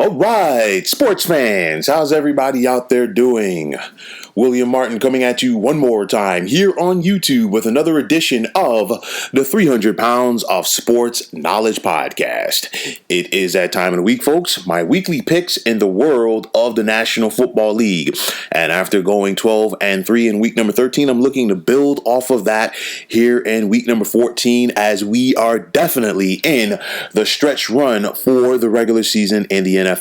All right, sports fans, how's everybody out there doing? William Martin coming at you one more time here on YouTube with another edition of the 300 Pounds of Sports Knowledge Podcast. It is that time of the week, folks, my weekly picks in the world of the National Football League. And after going 12-3 in week number 13, I'm looking to build off of that here in week number 14 as we are definitely in the stretch run for the regular season in the NFL.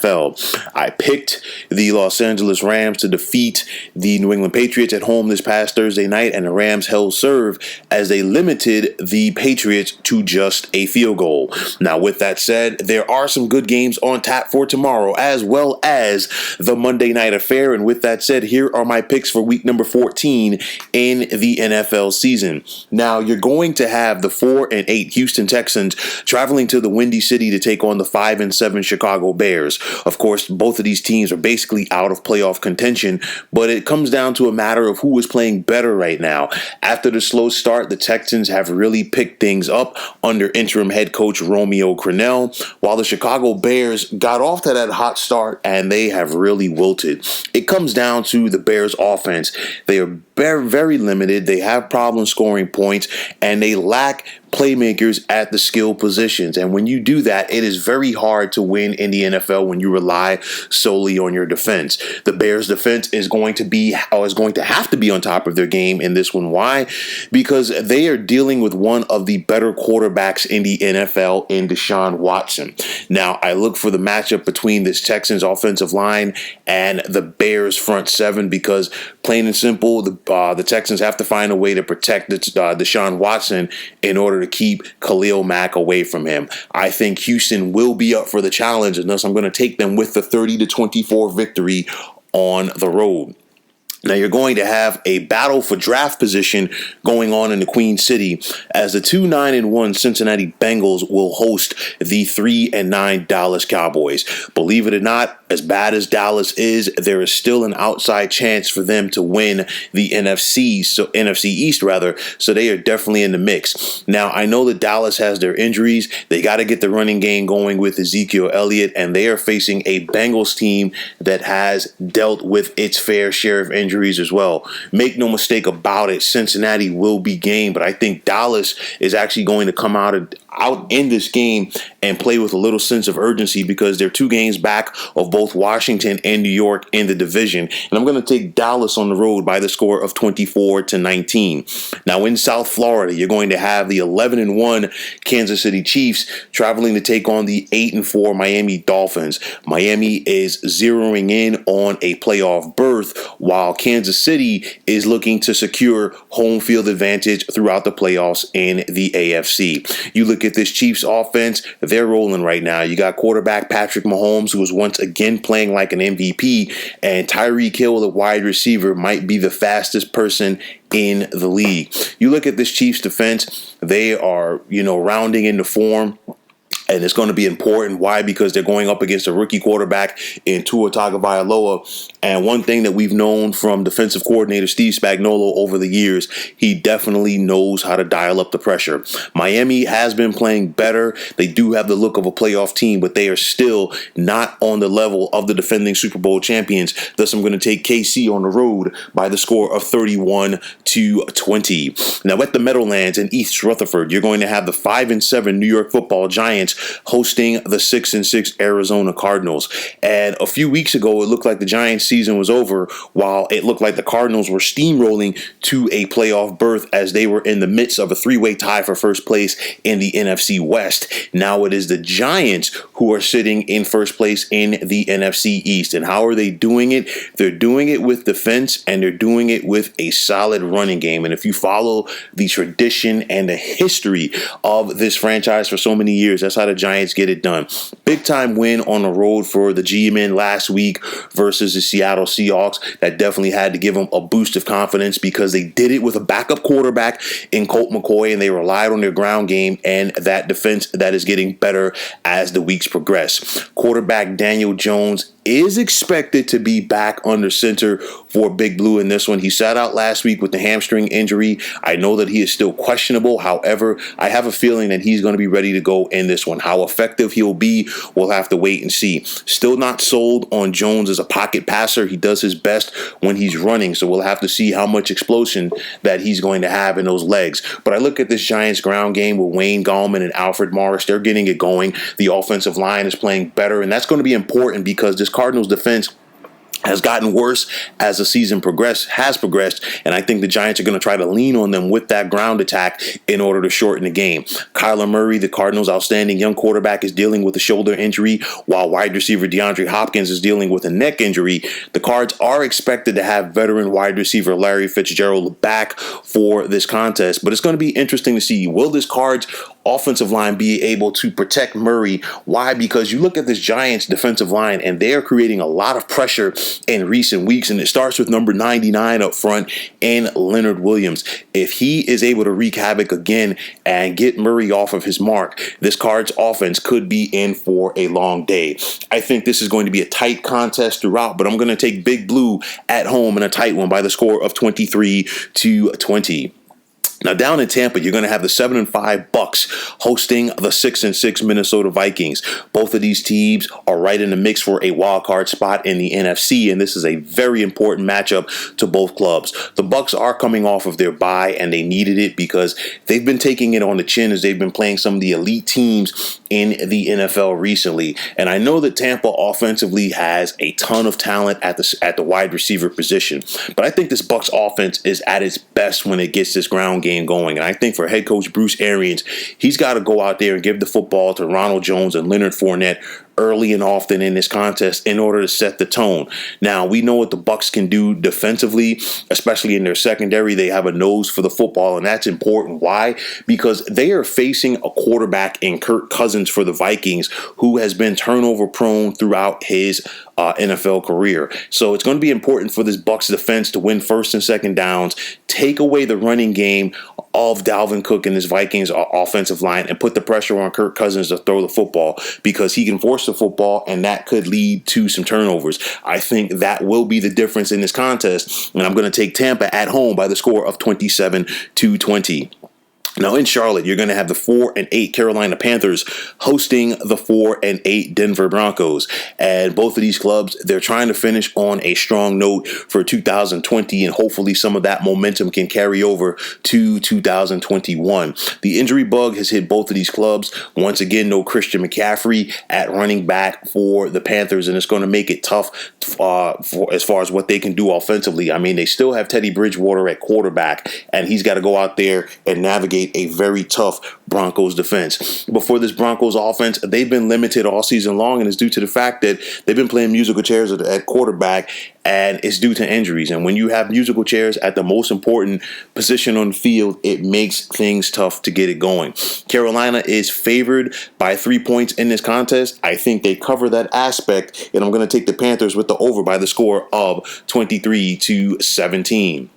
I picked the Los Angeles Rams to defeat the New England Patriots at home this past Thursday night, and the Rams held serve as they limited the Patriots to just a field goal. Now, with that said, there are some good games on tap for tomorrow, as well as the Monday night affair. And with that said, here are my picks for week number 14 in the NFL season. Now, you're going to have the 4-8 Houston Texans traveling to the Windy City to take on the 5-7 Chicago Bears. Of course, both of these teams are basically out of playoff contention, but it comes down to a matter of who is playing better right now. After the slow start, the Texans have really picked things up under interim head coach Romeo Crennel, while the Chicago Bears got off to that hot start and they have really wilted. It comes down to the Bears offense. They are very, very limited. They have problems scoring points, and they lack playmakers at the skill positions. And when you do that, it is very hard to win in the NFL when you rely solely on your defense. The Bears defense is going to have to be on top of their game in this one. Why? Because they are dealing with one of the better quarterbacks in the NFL in Deshaun Watson. Now, I look for the matchup between this Texans offensive line and the Bears front seven because, plain and simple, the Texans have to find a way to protect Deshaun Watson in order to keep Khalil Mack away from him. I think Houston will be up for the challenge, and thus I'm going to take them with the 30-24 victory on the road. Now, you're going to have a battle for draft position going on in the Queen City as the 2-9-1 Cincinnati Bengals will host the 3-9 Dallas Cowboys. Believe it or not, as bad as Dallas is, there is still an outside chance for them to win the NFC East rather. So they are definitely in the mix. Now, I know that Dallas has their injuries. They got to get the running game going with Ezekiel Elliott, and they are facing a Bengals team that has dealt with its fair share of injuries as well. Make no mistake about it, Cincinnati will be game, but I think Dallas is actually going to come out in this game and play with a little sense of urgency because they're 2 games back of both Washington and New York in the division. And I'm going to take Dallas on the road by the score of 24-19. Now, in South Florida, you're going to have the 11-1 Kansas City Chiefs traveling to take on the 8-4 Miami Dolphins. Miami is zeroing in on a playoff berth, while Kansas City is looking to secure home field advantage throughout the playoffs in the AFC. You look at this Chiefs offense, they're rolling right now. You got quarterback Patrick Mahomes, who is once again playing like an MVP, and Tyreek Hill, the wide receiver, might be the fastest person in the league. You look at this Chiefs defense, they are, rounding into form. And it's going to be important. Why? Because they're going up against a rookie quarterback in Tua Tagovailoa. And one thing that we've known from defensive coordinator Steve Spagnuolo over the years, he definitely knows how to dial up the pressure. Miami has been playing better. They do have the look of a playoff team, but they are still not on the level of the defending Super Bowl champions. Thus, I'm going to take KC on the road by the score of 31-20. Now, at the Meadowlands in East Rutherford, you're going to have the 5-7 New York Football Giants hosting the 6-6 Arizona Cardinals. And a few weeks ago, it looked like the Giants' season was over, while it looked like the Cardinals were steamrolling to a playoff berth as they were in the midst of a 3-way tie for first place in the NFC West. Now it is the Giants who are sitting in first place in the NFC East. And how are they doing it? They're doing it with defense, and they're doing it with a solid running game. And if you follow the tradition and the history of this franchise for so many years, that's how the Giants get it done. Big time win on the road for the G-Men last week versus the Seattle Seahawks. That definitely had to give them a boost of confidence because they did it with a backup quarterback in Colt McCoy, and they relied on their ground game and that defense that is getting better as the weeks progress. Quarterback Daniel Jones is expected to be back under center for Big Blue in this one. He sat out last week with the hamstring injury. I know that he is still questionable. However, I have a feeling that he's going to be ready to go in this one. How effective he'll be, we'll have to wait and see. Still not sold on Jones as a pocket passer. He does his best when he's running, so we'll have to see how much explosion that he's going to have in those legs. But I look at this Giants ground game with Wayne Gallman and Alfred Morris. They're getting it going. The offensive line is playing better, and that's going to be important because this Cardinals defense has gotten worse as the season has progressed, and I think the Giants are going to try to lean on them with that ground attack in order to shorten the game. Kyler Murray, the Cardinals' outstanding young quarterback, is dealing with a shoulder injury, while wide receiver DeAndre Hopkins is dealing with a neck injury. The Cards are expected to have veteran wide receiver Larry Fitzgerald back for this contest, but it's going to be interesting to see, will this Cards offensive line be able to protect Murray? Why? Because you look at this Giants defensive line and they are creating a lot of pressure in recent weeks, and it starts with number 99 up front in Leonard Williams. If he is able to wreak havoc again and get Murray off of his mark, this Cards offense could be in for a long day. I think this is going to be a tight contest throughout, but I'm going to take Big Blue at home in a tight one by the score of 23-20. Now, down in Tampa, you're going to have the 7-5 Bucs hosting the 6-6 Minnesota Vikings. Both of these teams are right in the mix for a wild card spot in the NFC, and this is a very important matchup to both clubs. The Bucs are coming off of their bye, and they needed it because they've been taking it on the chin as they've been playing some of the elite teams in the NFL recently. And I know that Tampa offensively has a ton of talent at the wide receiver position, but I think this Bucs offense is at its best when it gets this ground game going. And I think for head coach Bruce Arians, he's got to go out there and give the football to Ronald Jones and Leonard Fournette early and often in this contest in order to set the tone. Now, we know what the Bucs can do defensively, especially in their secondary. They have a nose for the football, and that's important. Why? Because they are facing a quarterback in Kirk Cousins for the Vikings who has been turnover prone throughout his NFL career. So it's going to be important for this Bucs defense to win first and second downs, take away the running game of Dalvin Cook and his Vikings offensive line, and put the pressure on Kirk Cousins to throw the football, because he can force the football and that could lead to some turnovers. I think that will be the difference in this contest, and I'm going to take Tampa at home by the score of 27-20. Now in Charlotte, you're going to have the 4-8 Carolina Panthers hosting the 4-8 Denver Broncos. And both of these clubs, they're trying to finish on a strong note for 2020, and hopefully some of that momentum can carry over to 2021. The injury bug has hit both of these clubs. Once again, no Christian McCaffrey at running back for the Panthers, and it's going to make it tough for as far as what they can do offensively. I mean, they still have Teddy Bridgewater at quarterback, and he's got to go out there and navigate a very tough Broncos defense. But for this Broncos offense, they've been limited all season long, and it's due to the fact that they've been playing musical chairs at quarterback, and it's due to injuries. And when you have musical chairs at the most important position on the field, it makes things tough to get it going. Carolina is favored by 3 points in this contest. I think they cover that aspect, and I'm going to take the Panthers with the over by the score of 23-17.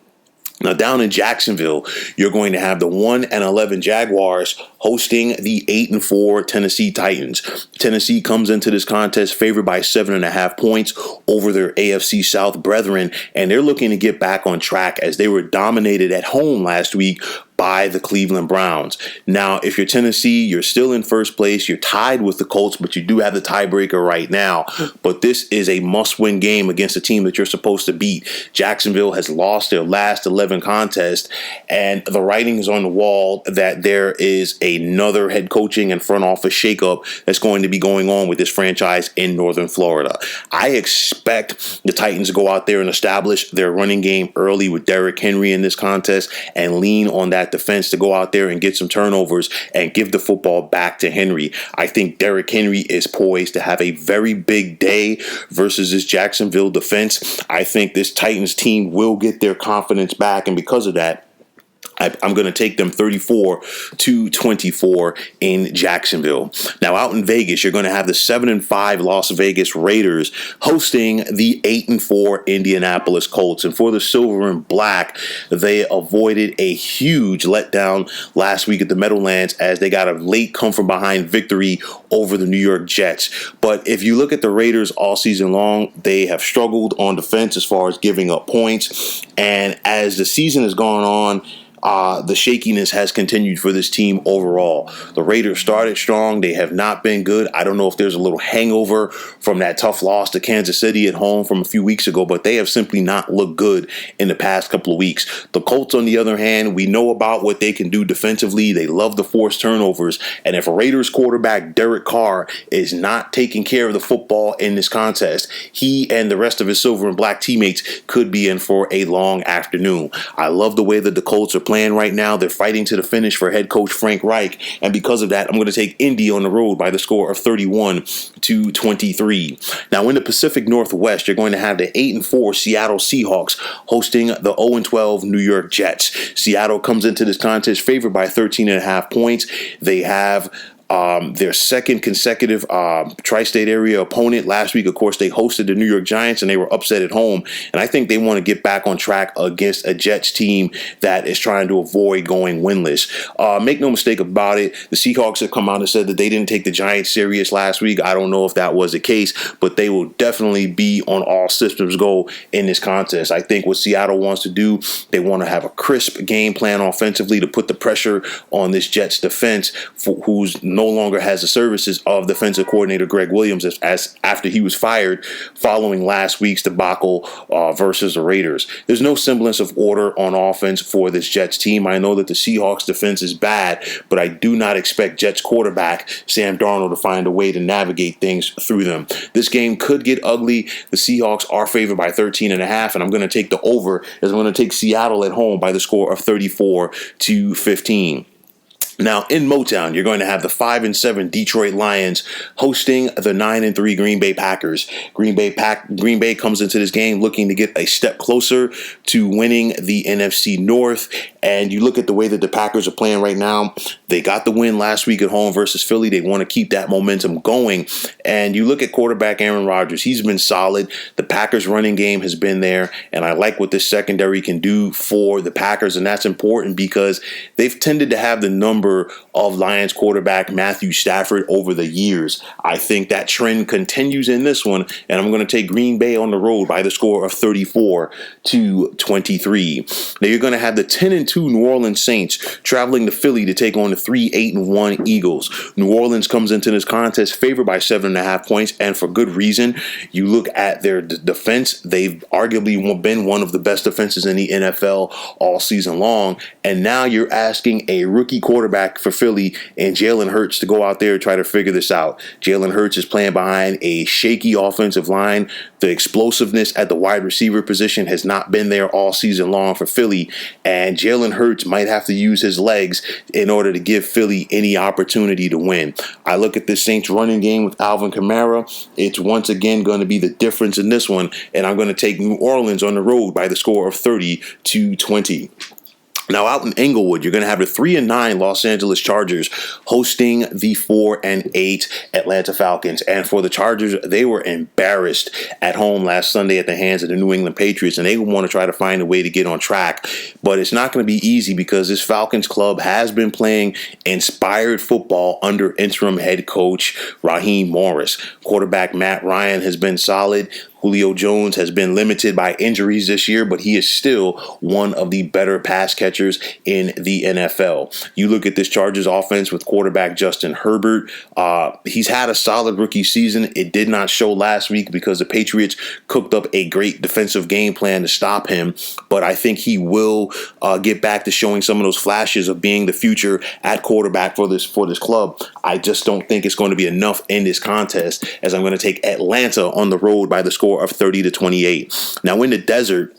Now, down in Jacksonville, you're going to have the 1-11 Jaguars hosting the 8-4 Tennessee Titans. Tennessee comes into this contest favored by 7.5 points over their AFC South brethren, and they're looking to get back on track as they were dominated at home last week by the Cleveland Browns. Now, if you're Tennessee, you're still in first place. You're tied with the Colts, but you do have the tiebreaker right now. But this is a must-win game against a team that you're supposed to beat. Jacksonville has lost their last 11 contests, and the writing is on the wall that there is another head coaching and front office shakeup that's going to be going on with this franchise in Northern Florida. I expect the Titans to go out there and establish their running game early with Derrick Henry in this contest and lean on that defense to go out there and get some turnovers and give the football back to Henry. I think Derrick Henry is poised to have a very big day versus this Jacksonville defense. I think this Titans team will get their confidence back, and because of that, I'm going to take them 34-24 in Jacksonville. Now, out in Vegas, you're going to have the 7-5 Las Vegas Raiders hosting the 8-4 Indianapolis Colts. And for the silver and black, they avoided a huge letdown last week at the Meadowlands as they got a late come-from-behind victory over the New York Jets. But if you look at the Raiders all season long, they have struggled on defense as far as giving up points. And as the season has gone on, the shakiness has continued for this team overall. The Raiders started strong. They have not been good. I don't know if there's a little hangover from that tough loss to Kansas City at home from a few weeks ago, but they have simply not looked good in the past couple of weeks. The Colts, on the other hand, we know about what they can do defensively. They love to force turnovers. And if a Raiders quarterback, Derek Carr, is not taking care of the football in this contest, he and the rest of his silver and black teammates could be in for a long afternoon. I love the way that the Colts are playing right now. They're fighting to the finish for head coach Frank Reich, and because of that, I'm going to take Indy on the road by the score of 31-23. Now, in the Pacific Northwest, you're going to have the 8-4 Seattle Seahawks hosting the 0-12 New York Jets. Seattle comes into this contest favored by 13.5 points. They have their second consecutive tri-state area opponent. Last week, of course, they hosted the New York Giants and they were upset at home. And I think they want to get back on track against a Jets team that is trying to avoid going winless. Make no mistake about it, the Seahawks have come out and said that they didn't take the Giants serious last week. I don't know if that was the case, but they will definitely be on all systems go in this contest. I think what Seattle wants to do, they want to have a crisp game plan offensively to put the pressure on this Jets defense, who's no longer has the services of defensive coordinator Greg Williams as after he was fired following last week's debacle versus the Raiders. There's no semblance of order on offense for this Jets team. I know that the Seahawks defense is bad, but I do not expect Jets quarterback Sam Darnold to find a way to navigate things through them. This game could get ugly. The Seahawks are favored by 13.5, and I'm going to take the over as I'm going to take Seattle at home by the score of 34-15. Now, in Motown, you're going to have the 5-7 Detroit Lions hosting the 9-3 Green Bay Packers. Green Bay comes into this game looking to get a step closer to winning the NFC North. And you look at the way that the Packers are playing right now. They got the win last week at home versus Philly. They want to keep that momentum going. And you look at quarterback Aaron Rodgers. He's been solid. The Packers running game has been there. And I like what this secondary can do for the Packers. And that's important because they've tended to have the number of Lions quarterback Matthew Stafford over the years. I think that trend continues in this one, and I'm going to take Green Bay on the road by the score of 34-23. Now, you're going to have the 10-2 New Orleans Saints traveling to Philly to take on the 3-8-1 Eagles. New Orleans comes into this contest favored by 7.5 points, and for good reason. You look at their defense, they've arguably been one of the best defenses in the NFL all season long, and now you're asking a rookie quarterback for Philly and Jalen Hurts to go out there and try to figure this out. Jalen Hurts is playing behind a shaky offensive line. The explosiveness at the wide receiver position has not been there all season long for Philly, and Jalen Hurts might have to use his legs in order to give Philly any opportunity to win. I look at this Saints running game with Alvin Kamara. It's once again going to be the difference in this one, and I'm going to take New Orleans on the road by the score of 30-20. Now, out in Inglewood, you're going to have the 3-9 Los Angeles Chargers hosting the 4-8 Atlanta Falcons. And for the Chargers, they were embarrassed at home last Sunday at the hands of the New England Patriots, and they want to try to find a way to get on track. But it's not going to be easy because this Falcons club has been playing inspired football under interim head coach Raheem Morris. Quarterback Matt Ryan has been solid. Julio Jones has been limited by injuries this year, but he is still one of the better pass catchers in the NFL. You look at this Chargers offense with quarterback Justin Herbert. He's had a solid rookie season. It did not show last week because the Patriots cooked up a great defensive game plan to stop him, but I think he will get back to showing some of those flashes of being the future at quarterback for this club. I just don't think it's going to be enough in this contest, as I'm going to take Atlanta on the road by the score of 30-28. Now, in the desert,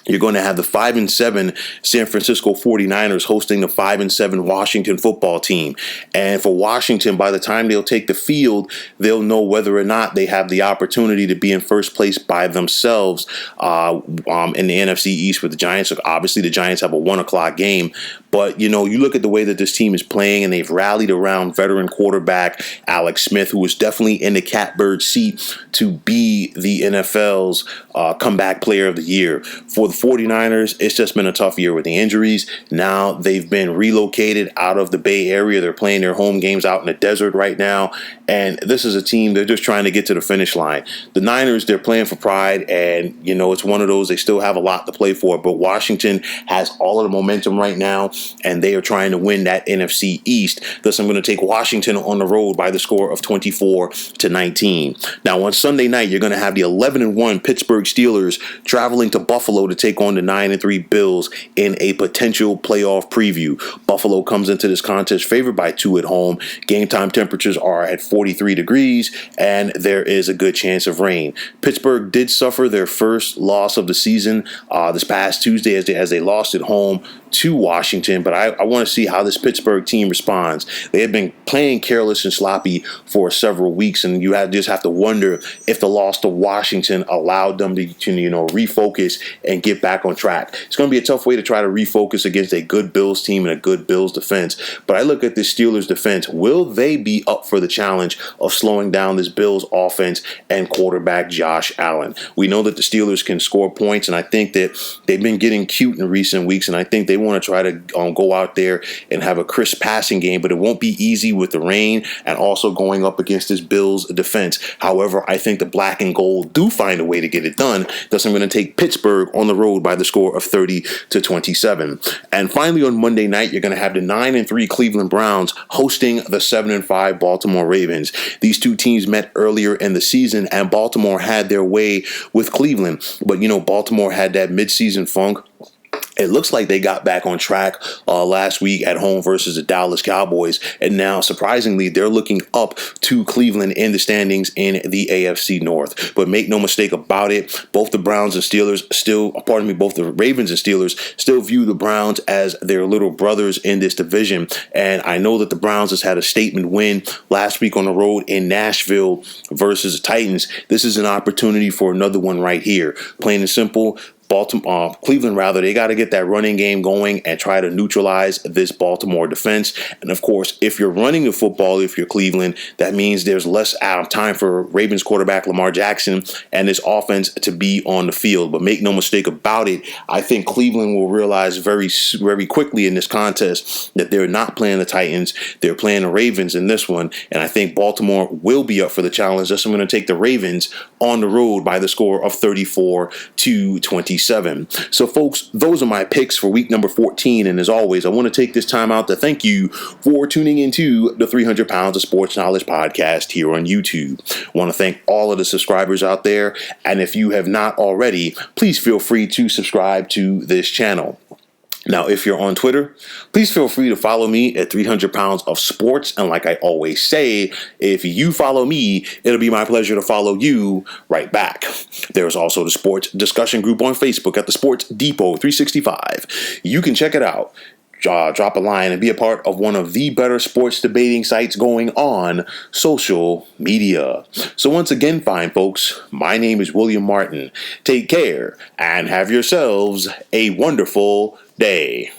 You're going to have the 5-7 San Francisco 49ers hosting the 5-7 Washington football team. And for Washington, by the time they'll take the field, they'll know whether or not they have the opportunity to be in first place by themselves in the NFC East with the Giants. So obviously, the Giants have a 1 o'clock game. But, you look at the way that this team is playing, and they've rallied around veteran quarterback Alex Smith, who is definitely in the catbird seat to be the NFL's comeback player of the year. For the 49ers, it's just been a tough year with the injuries. Now they've been relocated out of the Bay Area. They're playing their home games out in the desert right now. And this is a team, they're just trying to get to the finish line. The Niners, they're playing for pride, and, it's one of those, they still have a lot to play for. But Washington has all of the momentum right now, and they are trying to win that NFC East. Thus, I'm going to take Washington on the road by the score of 24-19. Now, on Sunday night, you're going to have the 11-1 Pittsburgh Steelers traveling to Buffalo to take on the 9-3 Bills in a potential playoff preview. Buffalo comes into this contest favored by 2 at home. Game time temperatures are at 43 degrees, and there is a good chance of rain. Pittsburgh did suffer their first loss of the season this past Tuesday as they lost at home to Washington, but I want to see how this Pittsburgh team responds. They have been playing careless and sloppy for several weeks, and you just have to wonder if the loss to Washington allowed them to refocus and get back on track. It's going to be a tough way to try to refocus against a good Bills team and a good Bills defense, but I look at this Steelers defense. Will they be up for the challenge of slowing down this Bills offense and quarterback Josh Allen? We know that the Steelers can score points, and I think that they've been getting cute in recent weeks, and I think they want to try to go out there and have a crisp passing game, but it won't be easy with the rain and also going up against this Bills defense. However, I think the black and gold do find a way to get it done. Thus, I'm going to take Pittsburgh on the road by the score of 30-27. And finally, on Monday night, you're going to have the 9-3 Cleveland Browns hosting the 7-5 Baltimore Ravens. These two teams met earlier in the season, and Baltimore had their way with Cleveland. But, Baltimore had that midseason funk. It looks like they got back on track last week at home versus the Dallas Cowboys. And now, surprisingly, they're looking up to Cleveland in the standings in the AFC North. But make no mistake about it, both the Ravens and Steelers still view the Browns as their little brothers in this division. And I know that the Browns just had a statement win last week on the road in Nashville versus the Titans. This is an opportunity for another one right here. Plain and simple. Cleveland, they got to get that running game going and try to neutralize this Baltimore defense. And of course, if you're running the football, if you're Cleveland, that means there's less time for Ravens quarterback Lamar Jackson and his offense to be on the field. But make no mistake about it, I think Cleveland will realize very, very quickly in this contest that they're not playing the Titans. They're playing the Ravens in this one. And I think Baltimore will be up for the challenge. Thus, I'm going to take the Ravens on the road by the score of 34-27. So, folks, those are my picks for week number 14. And as always, I want to take this time out to thank you for tuning into the 300 Pounds of Sports Knowledge podcast here on YouTube. I want to thank all of the subscribers out there. And if you have not already, please feel free to subscribe to this channel. Now, if you're on Twitter, please feel free to follow me at 300 Pounds of Sports. And like I always say, if you follow me, it'll be my pleasure to follow you right back. There's also the sports discussion group on Facebook at the Sports Depot 365. You can check it out. Drop a line and be a part of one of the better sports debating sites going on social media. So once again, fine folks, my name is William Martin. Take care and have yourselves a wonderful day.